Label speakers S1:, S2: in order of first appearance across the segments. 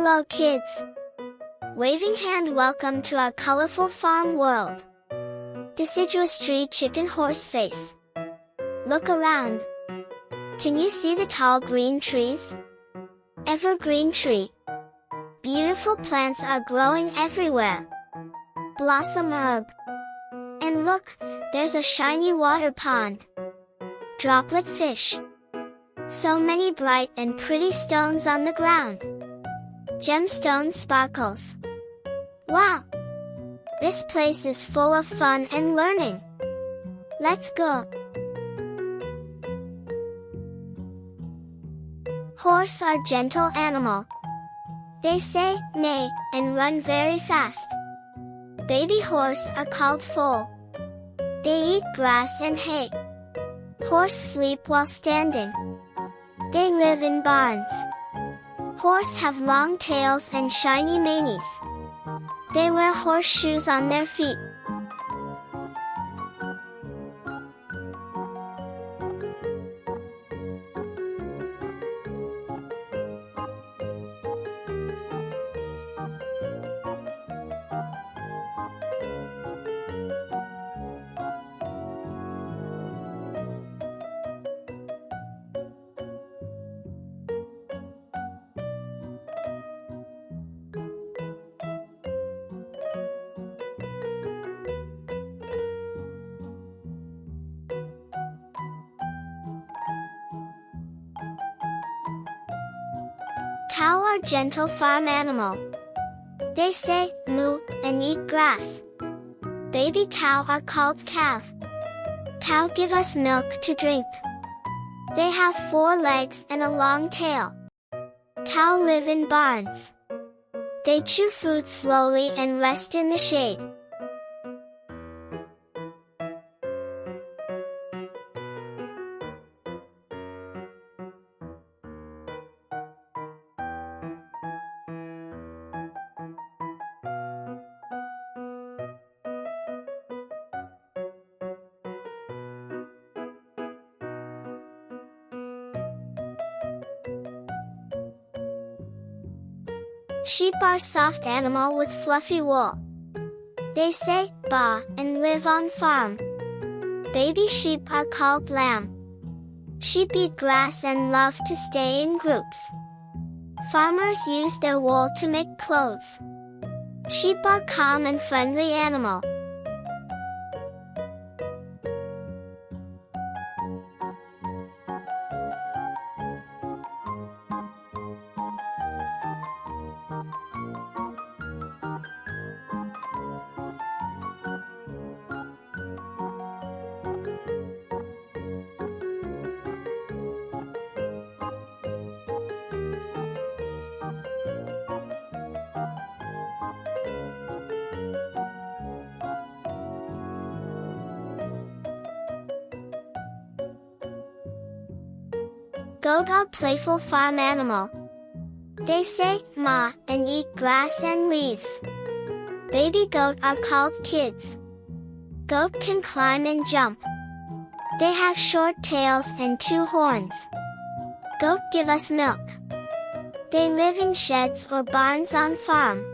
S1: Hello kids! Waving hand welcome to our colorful farm world. Deciduous tree chicken horse face. Look around. Can you see the tall green trees? Evergreen tree. Beautiful plants are growing everywhere. Blossom herb. And look, there's a shiny water pond. Droplet fish. So many bright and pretty stones on the ground. Gemstone sparkles. Wow! This place is full of fun and learning. Let's go! Horse are gentle animal. They say, neigh, and run very fast. Baby horse are called foal. They eat grass and hay. Horse sleep while standing. They live in barns. Horse have long tails and shiny manes. They wear horseshoes on their feet. Cow are gentle farm animal. They say, moo, and eat grass. Baby cow are called calf. Cow give us milk to drink. They have 4 legs and a long tail. Cow live in barns. They chew fruit slowly and rest in the shade. Sheep are soft animal with fluffy wool. They say, baa, and live on farm. Baby sheep are called lamb. Sheep eat grass and love to stay in groups. Farmers use their wool to make clothes. Sheep are calm and friendly animal. Goat are playful farm animal. They say, maa, and eat grass and leaves. Baby goat are called kids. Goat can climb and jump. They have short tails and 2 horns. Goat give us milk. They live in sheds or barns on farm.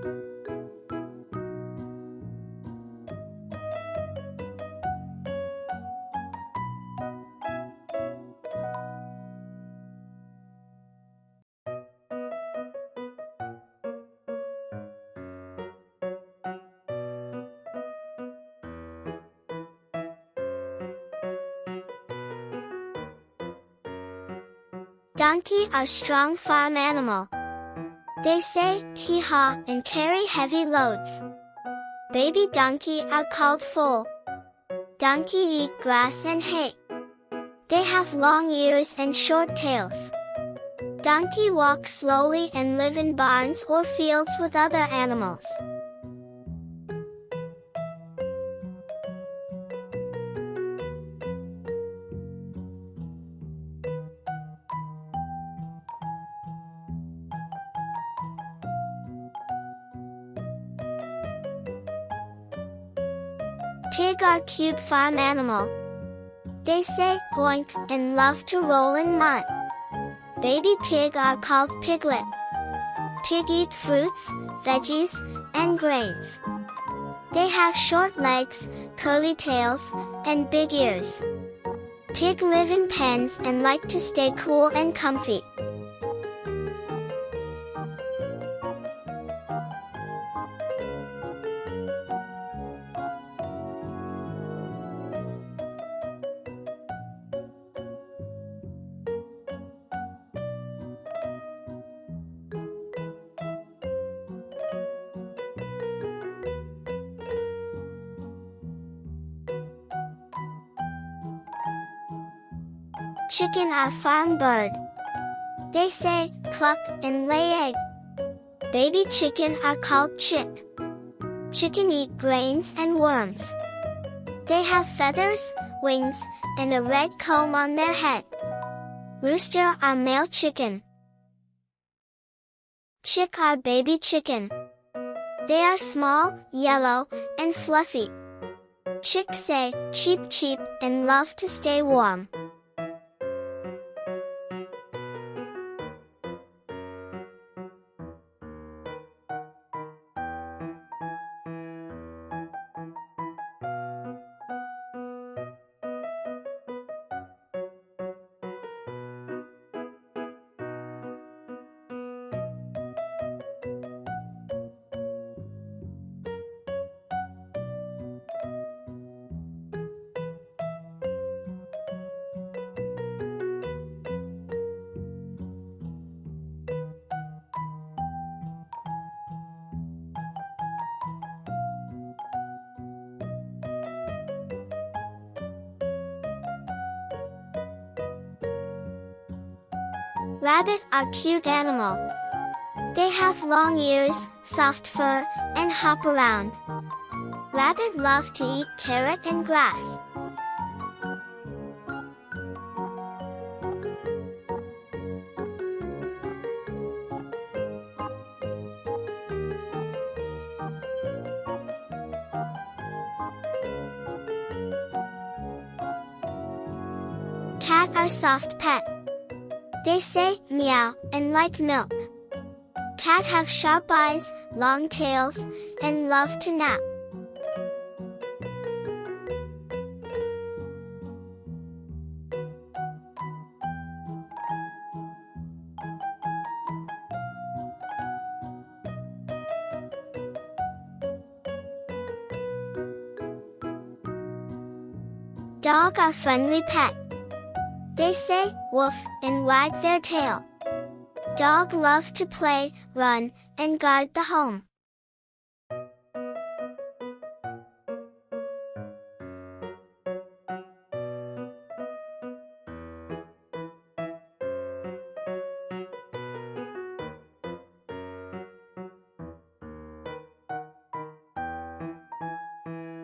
S1: Donkey are strong farm animal. They say, hee-haw, and carry heavy loads. Baby donkey are called foal. Donkey eat grass and hay. They have long ears and short tails. Donkey walk slowly and live in barns or fields with other animals. Pig are cute farm animal. They say, boink, and love to roll in mud. Baby pig are called piglet. Pig eat fruits, veggies, and grains. They have short legs, curly tails, and big ears. Pig live in pens and like to stay cool and comfy. Chicken are farm bird. They say, cluck, and lay egg. Baby chicken are called chick. Chicken eat grains and worms. They have feathers, wings, and a red comb on their head. Rooster are male chicken. Chick are baby chicken. They are small, yellow, and fluffy. Chicks say, cheep cheep, and love to stay warm. Rabbit are cute animal. They have long ears, soft fur, and hop around. Rabbit love to eat carrot and grass. Cat are soft pet. They say, meow, and like milk. Cat have sharp eyes, long tails, and love to nap. Dog are friendly pet. They say, woof, and wag their tail. Dog love to play, run, and guard the home.